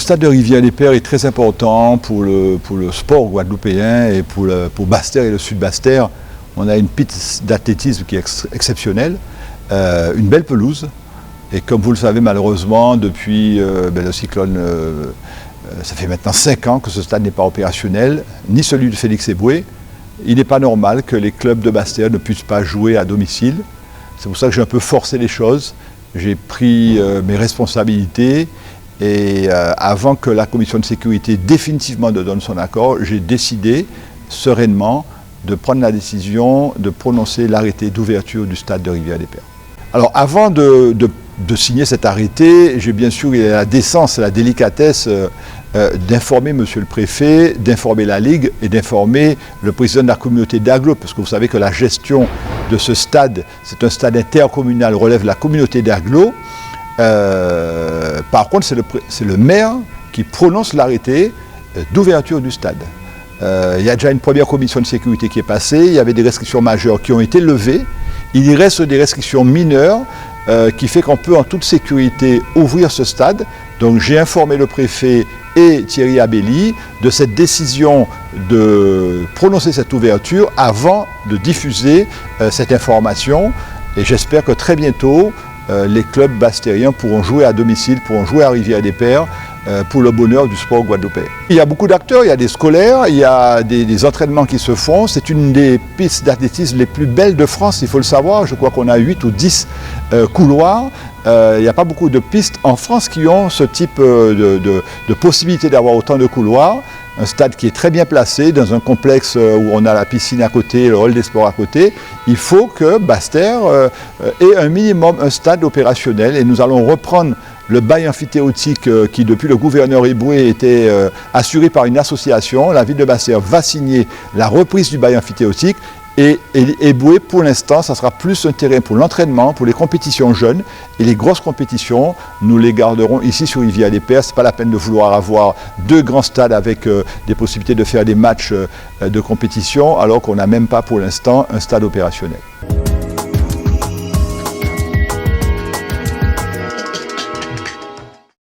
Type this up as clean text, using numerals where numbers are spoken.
stade de Rivière-des-Pères est très important pour le sport guadeloupéen et pour Basse-Terre et le sud Basse-Terre. On a une piste d'athlétisme qui est exceptionnelle, une belle pelouse. Et comme vous le savez, malheureusement, depuis le cyclone, ça fait maintenant 5 ans que ce stade n'est pas opérationnel, ni celui de Félix Éboué. Il n'est pas normal que les clubs de Basse-Terre ne puissent pas jouer à domicile. C'est pour ça que j'ai un peu forcé les choses. J'ai pris mes responsabilités et avant que la commission de sécurité définitivement ne donne son accord, j'ai décidé sereinement de prendre la décision de prononcer l'arrêté d'ouverture du stade de Rivière-des-Pères. Alors avant de signer cet arrêté, j'ai bien sûr eu la décence et la délicatesse d'informer monsieur le préfet, d'informer la Ligue et d'informer le président de la communauté d'Aglo, parce que vous savez que la gestion de ce stade, c'est un stade intercommunal, relève de la communauté d'Aglo. Par contre, c'est le maire qui prononce l'arrêté d'ouverture du stade. Il y a déjà une première commission de sécurité qui est passée, il y avait des restrictions majeures qui ont été levées, il y reste des restrictions mineures qui fait qu'on peut en toute sécurité ouvrir ce stade. Donc j'ai informé le préfet et Thierry Abelli de cette décision de prononcer cette ouverture avant de diffuser cette information. Et j'espère que très bientôt, les clubs basse-terriens pourront jouer à domicile, pourront jouer à Rivière-des-Pères pour le bonheur du sport guadeloupéen. Il y a beaucoup d'acteurs, il y a des scolaires, il y a des entraînements qui se font. C'est une des pistes d'athlétisme les plus belles de France, il faut le savoir. Je crois qu'on a 8 ou 10 couloirs. Il n'y a pas beaucoup de pistes en France qui ont ce type de possibilité d'avoir autant de couloirs. Un stade qui est très bien placé dans un complexe où on a la piscine à côté, le hall des sports à côté. Il faut que Basse-Terre ait un minimum un stade opérationnel et nous allons reprendre le bail amphithéotique qui, depuis le gouverneur Éboué, était assuré par une association. La ville de Basse-Terre va signer la reprise du bail amphithéotique. Et Éboué, pour l'instant, ça sera plus un terrain pour l'entraînement, pour les compétitions jeunes. Et les grosses compétitions, nous les garderons ici sur Rivière-des-Pères. Ce n'est pas la peine de vouloir avoir 2 grands stades avec des possibilités de faire des matchs de compétition, alors qu'on n'a même pas pour l'instant un stade opérationnel.